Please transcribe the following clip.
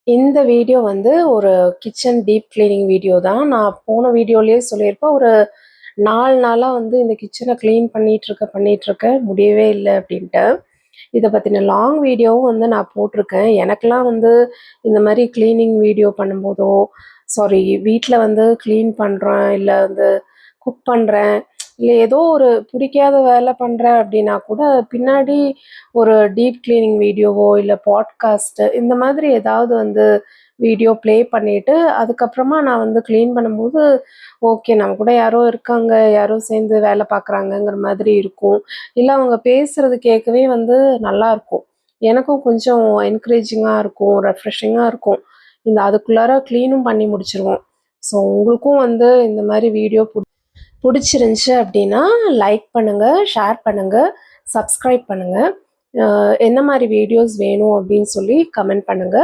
இந்த வீடியோ வந்து ஒரு கிச்சன் டீப் கிளீனிங் வீடியோ தான். நான் போன வீடியோலயே சொல்லியிருப்பேன். ஒரு 4 நாளா வந்து இந்த கிச்சன கிளீன் பண்ணிட்டுருக்கேன். முடியவே இல்ல அப்டின்ட்டு. இத பத்தின லாங் வீடியோவும் வந்து நான் போட்டிருக்கேன். எனக்கெல்லாம் வந்து இந்த மாரி கிளீனிங் வீடியோ பண்ணும்போதோ, சாரி வீட்ல வந்து கிளீன் பண்றேன், இல்ல வந்து குக் பண்றேன், இல்ல ஏதோ ஒரு பிடிக்காத வேல பண்றேன் அப்டின்னா கூட, பின்னாடி ஒரு டீப் கிளீனிங் வீடியோவோ, இல்ல பாட்காஸ்ட் இந்த மாதிரி ஏதாவது வந்து வீடியோ ப்ளே பண்ணிட்டு, அதுக்கப்புறமா நான் வந்து கிளீன் பண்ணும்போது, ஓகே நம்ம கூட யாரோ இருக்காங்க, யாரோ சேர்ந்து வேல பார்க்குறாங்கங்கிற மாதிரி இருக்கும். இல்ல அவங்க பேசுறது கேட்கவே வந்து நல்லாருக்கும். எனக்கும் கொஞ்சம் என்கரேஜிங்கா இருக்கும், ரெஃப்ரெஷிங்கா இருக்கும். இந்த அதுக்குள்ளார கிளீனும் பண்ணி முடிச்சுருவோம். ஸோ உங்களுக்கும் வந்து இந்த மாரி வீடியோ புடிச்சிருந்துச்சு அப்டின்னா, லைக் பண்ணுங்க, ஷேர் பண்ணுங்க, சப்ஸ்கிரைப் பண்ணுங்க. என்ன மாரி வீடியோஸ் வேணும் அப்டின்னு சொல்லி கமெண்ட் பண்ணுங்க.